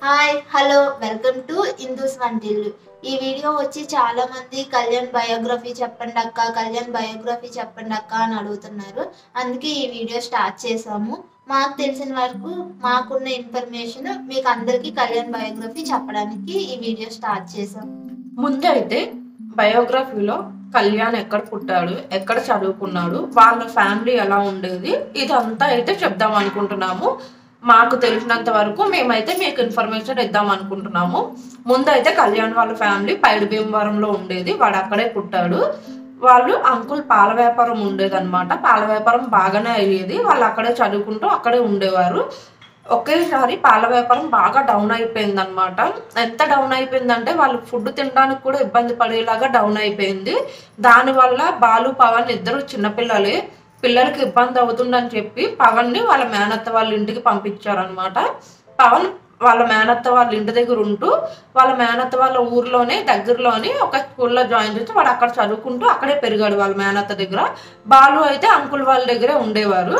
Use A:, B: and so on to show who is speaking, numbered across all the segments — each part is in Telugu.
A: Hi hello welcome to Indu's Vantillu. ఈ వీడియో వచ్చి చాలా మంది కళ్యాణ్ బయోగ్రఫీ చెప్పండి అక్క, కళ్యాణ్ బయోగ్రఫీ చెప్పండి అక్క అని అడుగుతున్నారు. అందుకే ఈ వీడియో స్టార్ట్ చేసాము. మాకు తెలిసిన వరకు మాకున్న ఇన్ఫర్మేషన్ మీకు అందరికీ కళ్యాణ్ బయోగ్రఫీ చెప్పడానికి ఈ వీడియో స్టార్ట్ చేసాం.
B: ముందు అయితే బయోగ్రఫీలో కళ్యాణ్ ఎక్కడ పుట్టాడు, ఎక్కడ చదువుకున్నాడు, వాళ్ళ ఫ్యామిలీ ఎలా ఉండేది, ఇదంతా అయితే చెప్దాం అనుకుంటున్నాము. మాకు తెలిసినంత వరకు మేమైతే మీకు ఇన్ఫర్మేషన్ ఇద్దాం అనుకుంటున్నాము. ముందైతే కళ్యాణ్ వాళ్ళ ఫ్యామిలీ పైడి భీమవరంలో ఉండేది. వాడు అక్కడే పుట్టాడు. వాళ్ళు అంకుల్ పాల వ్యాపారం ఉండేదన్నమాట. పాల వ్యాపారం బాగానే అయ్యేది. వాళ్ళు అక్కడే చదువుకుంటూ అక్కడే ఉండేవారు. ఒకేసారి పాల వ్యాపారం బాగా డౌన్ అయిపోయింది అనమాట. ఎంత డౌన్ అయిపోయిందంటే వాళ్ళు ఫుడ్ తినడానికి కూడా ఇబ్బంది పడేలాగా డౌన్ అయిపోయింది. దానివల్ల బాలు పవన్ ఇద్దరు చిన్నపిల్లలే, పిల్లలకి ఇబ్బంది అవుతుందని చెప్పి పవన్ని వాళ్ళ మేనత్త వాళ్ళ ఇంటికి పంపించారనమాట. పవన్ వాళ్ళ మేనత్త వాళ్ళ ఇంటి దగ్గర ఉంటూ వాళ్ళ మేనత్త వాళ్ళ ఊర్లోనే దగ్గరలోని ఒక స్కూల్లో జాయిన్ చేసి వాడు అక్కడ చదువుకుంటూ అక్కడే పెరిగాడు వాళ్ళ మేనత్త దగ్గర. బాలు అయితే అంకుల్ వాళ్ళ దగ్గరే ఉండేవారు.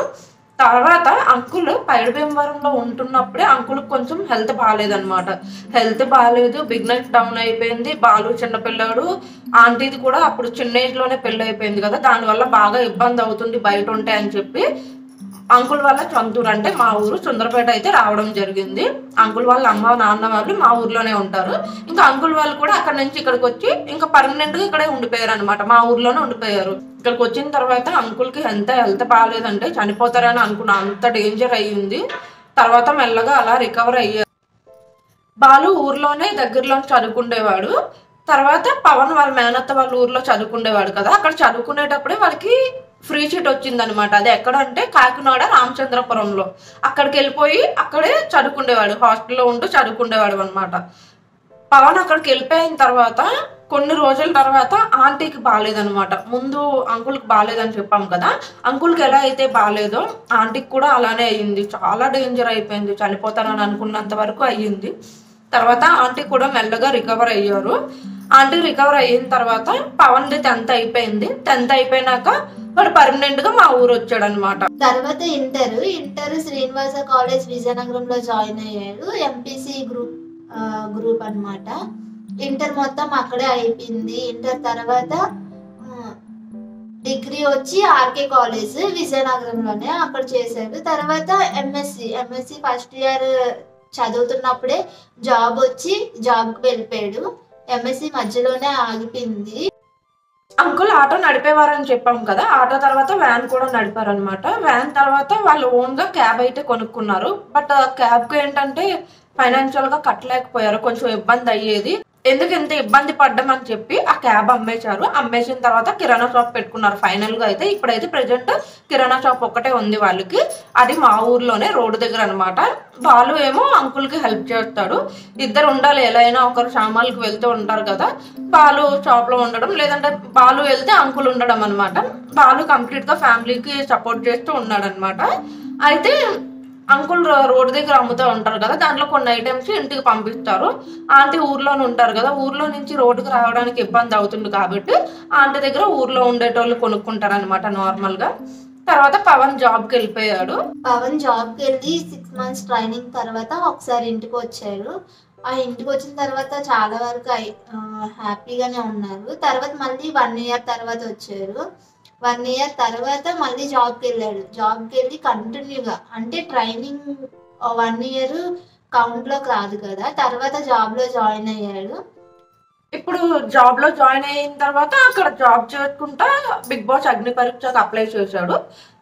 B: తర్వాత అంకుల్ పైడి భీమవరంలో ఉంటున్నప్పుడే అంకుల్ కొంచెం హెల్త్ బాగాలేదనమాట. హెల్త్ బాగాలేదు, బిజినెస్ డౌన్ అయిపోయింది. బాలు చిన్నపిల్లాడు, ఆంటీది కూడా అప్పుడు చిన్న ఏజ్ లోనే పెళ్లి అయిపోయింది కదా, దానివల్ల బాగా ఇబ్బంది అవుతుంది బయట ఉంటే అని చెప్పి అంకుల్ వాళ్ళ సొంతూరు అంటే మా ఊరు సుందరపేట అయితే రావడం జరిగింది. అంకుల్ వాళ్ళ అమ్మ నాన్న వాళ్ళు మా ఊర్లోనే ఉంటారు. ఇంకా అంకుల్ వాళ్ళు కూడా అక్కడ నుంచి ఇక్కడికి వచ్చి ఇంకా పర్మనెంట్ గా ఇక్కడే ఉండిపోయారు అనమాట. మా ఊర్లోనే ఉండిపోయారు. ఇక్కడికి వచ్చిన తర్వాత అంకుల్ కి హెల్త్ బాగాలేదంటే చనిపోతారని అనుకున్నా, అంత డేంజర్ అయ్యింది. తర్వాత మెల్లగా అలా రికవర్ అయ్యారు. బాలు ఊర్లోనే దగ్గరలో చదువుకుండేవాడు. తర్వాత పవన్ వాళ్ళ మేనత్త వాళ్ళ ఊర్లో చదువుకునేవాడు కదా, అక్కడ చదువుకునేటప్పుడే వాళ్ళకి ఫ్రీ సీట్ వచ్చిందనమాట. అది ఎక్కడంటే కాకినాడ రామచంద్రపురంలో. అక్కడికి వెళ్ళిపోయి అక్కడే చదువుకునేవాడు, హాస్టల్లో ఉంటూ చదువుకునేవాడు అనమాట. పవన్ అక్కడికి వెళ్ళిపోయిన తర్వాత కొన్ని రోజుల తర్వాత ఆంటీకి బాగాలేదనమాట. ముందు అంకుల్కి బాగాలేదని చెప్పాం కదా, అంకుల్కి ఎలా అయితే బాగాలేదో ఆంటీకి కూడా అలానే అయ్యింది. చాలా డేంజర్ అయిపోయింది, చనిపోతారని అనుకున్నంత వరకు అయ్యింది. తర్వాత ఆంటీ కూడా మెల్లగా రికవర్ అయ్యారు. ఆంటీ రికవర్ అయిన తర్వాత పవన్ది 10th అయిపోయింది. 10th అయిపోయినాక వాడు పర్మనెంట్ గా మా ఊరు వచ్చాడు అనమాట.
A: తర్వాత ఇంటర్ శ్రీనివాస కాలేజ్ విజయనగరంలో జాయిన్ అయ్యాడు. ఎంపీసీ గ్రూప్ అన్నమాట. ఇంటర్ మొత్తం అక్కడే అయిపోయింది. ఇంటర్ తర్వాత డిగ్రీ వచ్చి ఆర్కే కాలేజ్ విజయనగరంలోనే అక్కడ చేశాడు. తర్వాత ఎంఎస్సి ఫస్ట్ ఇయర్ చదువుతున్నప్పుడే జాబ్ వచ్చి జాబ్కి వెళ్ళిపోయాడు. ఎంఎస్సి మధ్యలోనే ఆగిపోయింది.
B: అంకుల్ ఆటో నడిపేవారని చెప్పాం కదా, ఆటో తర్వాత వ్యాన్ కూడా నడిపారనమాట. వ్యాన్ తర్వాత వాళ్ళు ఓన్ గా క్యాబ్ అయితే కొనుక్కున్నారు. బట్ క్యాబ్ కు ఏంటంటే ఫైనాన్షియల్ గా కట్టలేకపోయారు, కొంచెం ఇబ్బంది అయ్యేది. ఎందుకు ఇంత ఇబ్బంది పడ్డామని చెప్పి ఆ క్యాబ్ అమ్మేశారు. అమ్మేసిన తర్వాత కిరాణా షాప్ పెట్టుకున్నారు ఫైనల్ గా అయితే. ఇప్పుడైతే ప్రెజెంట్ కిరాణా షాప్ ఒక్కటే ఉంది వాళ్ళకి. అది మా ఊర్లోనే రోడ్డు దగ్గర అనమాట. బాలు ఏమో అంకుల్ కి హెల్ప్ చేస్తాడు. ఇద్దరు ఉండాలి, ఎలా అయినా ఒకరు సామాన్లకు వెళ్తూ ఉంటారు కదా. బాలు షాప్ లో ఉండడం, లేదంటే బాలు వెళ్తే అంకుల్ ఉండడం అనమాట. బాలు కంప్లీట్ గా ఫ్యామిలీకి సపోర్ట్ చేస్తూ ఉన్నాడు అనమాట. అయితే అంకుల్ రోడ్డు దగ్గర అమ్ముతూ ఉంటారు కదా, దాంట్లో కొన్ని ఐటమ్స్ ఇంటికి పంపిస్తారు. ఆంటీ ఊర్లోనే ఉంటారు కదా, ఊర్లో నుంచి రోడ్డుకి రావడానికి ఇబ్బంది అవుతుంది కాబట్టి ఆంటీ దగ్గర ఊర్లో ఉండేటోళ్ళు కొనుక్కుంటారు అనమాట నార్మల్ గా. తర్వాత పవన్ జాబ్కి వెళ్ళిపోయాడు.
A: పవన్ జాబ్కి వెళ్ళి 6 months ట్రైనింగ్ తర్వాత ఒకసారి ఇంటికి వచ్చారు. ఆ ఇంటికి వచ్చిన తర్వాత చాలా వరకు హ్యాపీగానే ఉన్నారు. తర్వాత మళ్ళీ 1 year తర్వాత వచ్చారు. 1 year తర్వాత మళ్ళీ జాబ్కి వెళ్ళాడు. జాబ్కి వెళ్ళి కంటిన్యూగా అంటే ట్రైనింగ్ 1 year కౌంట్లోకి రాదు కదా, తర్వాత జాబ్లో జాయిన్ అయ్యాడు.
B: ఇప్పుడు జాబ్ లో జాయిన్ అయిన తర్వాత అక్కడ జాబ్ చేసుకుంటా బిగ్ బాస్ అగ్ని పరీక్షకు అప్లై చేశాడు.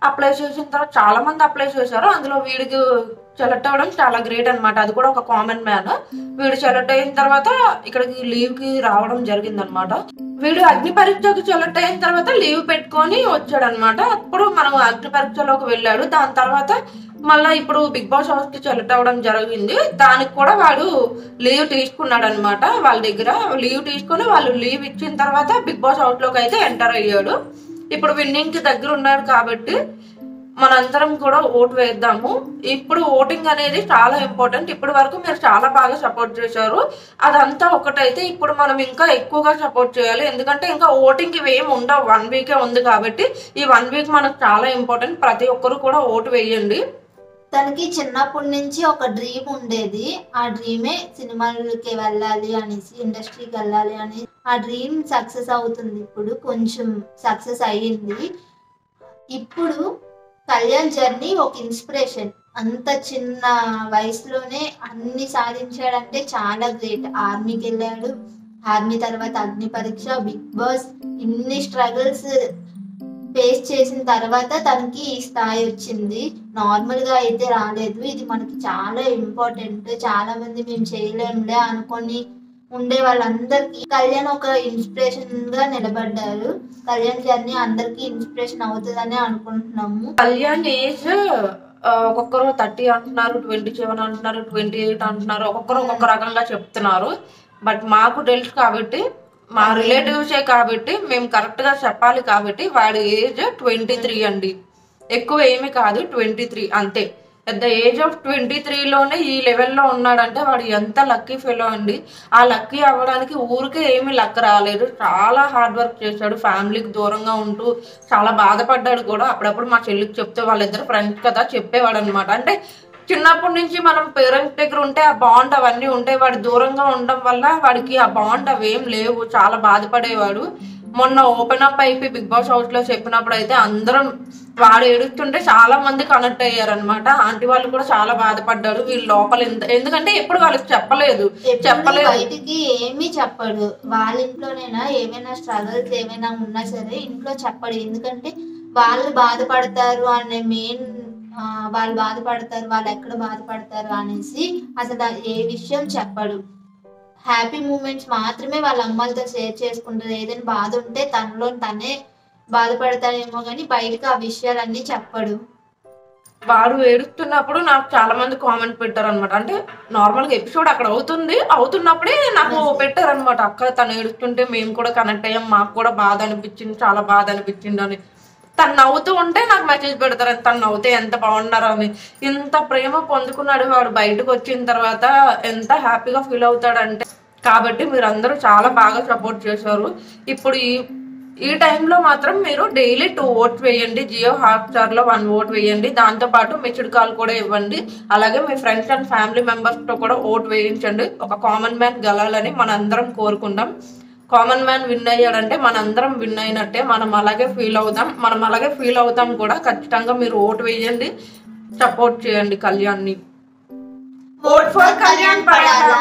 B: అప్లై చేసిన తర్వాత చాలా మంది అప్లై చేశారు. అందులో వీడికి సెలెక్ట్ అవ్వడం చాలా గ్రేట్ అనమాట. అది కూడా ఒక కామన్ మ్యాన్. వీడు సెలెక్ట్ అయిన తర్వాత ఇక్కడికి లీవ్ కి రావడం జరిగింది అనమాట. వీడు అగ్ని పరీక్షకు సెలెక్ట్ అయిన తర్వాత లీవ్ పెట్టుకొని వచ్చాడు అనమాట. అప్పుడు మనం అగ్ని పరీక్షలోకి వెళ్ళాడు. దాని తర్వాత మళ్ళీ ఇప్పుడు బిగ్ బాస్ హౌస్ కి సెలెక్ట్ అవ్వడం జరిగింది. దానికి కూడా వాడు లీవ్ తీసుకున్నాడు అనమాట. వాళ్ళ దగ్గర లీవ్ తీసుకుని వాళ్ళు లీవ్ ఇచ్చిన తర్వాత బిగ్ బాస్ హౌస్ లోకి అయితే ఎంటర్ అయ్యాడు. ఇప్పుడు విన్నింగ్ కి దగ్గర ఉన్నాడు కాబట్టి మనందరం కూడా ఓటు వేద్దాము. ఇప్పుడు ఓటింగ్ అనేది చాలా ఇంపార్టెంట్. ఇప్పటి వరకు మీరు చాలా బాగా సపోర్ట్ చేశారు. అదంతా ఒకటైతే ఇప్పుడు మనం ఇంకా ఎక్కువగా సపోర్ట్ చేయాలి. ఎందుకంటే ఇంకా ఓటింగ్ ఇవి ఏమి ఉండవు, 1 week ఉంది కాబట్టి ఈ 1 week మనకు చాలా ఇంపార్టెంట్. ప్రతి ఒక్కరు కూడా ఓటు వేయండి.
A: తనకి చిన్నప్పటి నుంచి ఒక డ్రీమ్ ఉండేది. ఆ డ్రీమే సినిమాలకి వెళ్ళాలి అనేసి, ఇండస్ట్రీకి వెళ్ళాలి అని. ఆ డ్రీమ్ సక్సెస్ అవుతుంది. ఇప్పుడు కొంచెం సక్సెస్ అయ్యింది. ఇప్పుడు కళ్యాణ్ జర్నీ ఒక ఇన్స్పిరేషన్. అంత చిన్న వయసులోనే అన్ని సాధించాడంటే చాలా గ్రేట్. ఆర్మీకి వెళ్ళాడు, ఆర్మీ తర్వాత అగ్ని పరీక్ష, బిగ్ బాస్, ఇన్ని స్ట్రగుల్స్ ఫేస్ చేసిన తర్వాత తనకి ఈ స్థాయి వచ్చింది. నార్మల్ గా అయితే రాలేదు. ఇది మనకి చాలా ఇంపార్టెంట్. చాలా మంది మేము చేయలేములే అనుకొని ఉండే వాళ్ళందరికీ కళ్యాణ్ ఒక ఇన్స్పిరేషన్ గా నిలబడ్డారు. కళ్యాణ్ జర్నీ అందరికి ఇన్స్పిరేషన్ అవుతుందని అనుకుంటున్నాము.
B: కళ్యాణ్ ఏజ్ ఒక్కొక్కరు 30 అంటున్నారు, 27 అంటున్నారు, 28 అంటున్నారు, ఒక్కొక్కరు ఒక్కొక్క రకంగా చెప్తున్నారు. బట్ మాకు తెలుసు కాబట్టి, మా రిలేటివ్సే కాబట్టి మేము కరెక్ట్ గా చెప్పాలి కాబట్టి, వాడి ఏజ్ 23 అండి. ఎక్కువ ఏమి కాదు, 23 అంతే. అట్ ద ఏజ్ ఆఫ్ 23లోనే ఈ లెవెల్లో ఉన్నాడంటే వాడు ఎంత లక్కీ ఫెలో అండి. ఆ లక్కీ అవ్వడానికి ఊరికే ఏమీ లక్ రాలేదు. చాలా హార్డ్ వర్క్ చేశాడు. ఫ్యామిలీకి దూరంగా ఉంటూ చాలా బాధపడ్డాడు కూడా. అప్పుడప్పుడు మా చెల్లికి చెప్తే, వాళ్ళిద్దరు ఫ్రెండ్స్ కదా, చెప్పేవాడు అనమాట. అంటే చిన్నప్పటి నుంచి మనం పేరెంట్స్ దగ్గర ఉంటే ఆ బాండ్ అవన్నీ ఉంటాయి. వాడు దూరంగా ఉండడం వల్ల వాడికి ఆ బాండ్ అవేం లేవు. చాలా బాధపడేవాడు. మొన్న ఓపెన్ అప్ అయిపోయి బిగ్ బాస్ హౌస్ లో చెప్పినప్పుడు అయితే అందరం వాడు ఏడుస్తుంటే చాలా మంది కనెక్ట్ అయ్యారనమాట. ఆంటీ వాళ్ళు కూడా చాలా బాధపడ్డారు. వీళ్ళు లోపల ఎందుకంటే ఎప్పుడు వాళ్ళకి చెప్పలేదు.
A: బయటికి ఏమీ చెప్పడు. వాళ్ళ ఇంట్లోనైనా ఏమైనా స్ట్రగల్స్ ఏమైనా ఉన్నా సరే ఇంట్లో చెప్పడు. ఎందుకంటే వాళ్ళు బాధపడతారు అనే మెయిన్, వాళ్ళు బాధపడతారు, వాళ్ళు ఎక్కడ బాధపడతారు అనేసి అసలు ఏ విషయం చెప్పడు. హ్యాపీ మూమెంట్స్ మాత్రమే వాళ్ళ అమ్మాయిలతో షేర్ చేసుకుంటారు. ఏదైనా బాధ ఉంటే తనలో తనే బాధపడతాడేమో కానీ బయటకు ఆ విషయాలన్నీ చెప్పడు.
B: వాడు ఏడుస్తున్నప్పుడు నాకు చాలా మంది కామెంట్ పెట్టారనమాట. అంటే నార్మల్ గా ఎపిసోడ్ అక్కడ అవుతున్నప్పుడే నాకు పెట్టారనమాట. అక్క తను ఏడుస్తుంటే మేము కూడా కనెక్ట్ అయ్యాం, మాకు కూడా బాధ అనిపించింది, చాలా బాధ అనిపించింది అని. తను నవ్వుతూ ఉంటే నాకు మెసేజ్ పెడతారు, తను నవ్వుతే ఎంత బాగున్నారు అని. ఇంత ప్రేమ పొందుకున్నాడు వాడు. బయటకు వచ్చిన తర్వాత ఎంత హ్యాపీగా ఫీల్ అవుతాడంటే. కాబట్టి మీరందరూ చాలా బాగా సపోర్ట్ చేశారు. ఇప్పుడు ఈ టైంలో మాత్రం మీరు డైలీ 2 ఓట్స్ వేయండి. జియో హాట్స్టార్ లో 1 ఓట్ వేయండి. దాంతోపాటు మిస్డ్ కాల్ కూడా ఇవ్వండి. అలాగే మీ ఫ్రెండ్స్ అండ్ ఫ్యామిలీ మెంబర్స్ తో కూడా ఓట్ వేయించండి. ఒక కామన్ మ్యాన్ గెలాలని మనందరం కోరుకుందాం. కామన్ మ్యాన్ విన్ అయ్యాడంటే మనందరం విన్ అయినట్టే. మనం అలాగే ఫీల్ అవుతాం కూడా. ఖచ్చితంగా మీరు ఓట్ వేయండి, సపోర్ట్ చేయండి కళ్యాణ్ని. Vote for Kalyan Padala.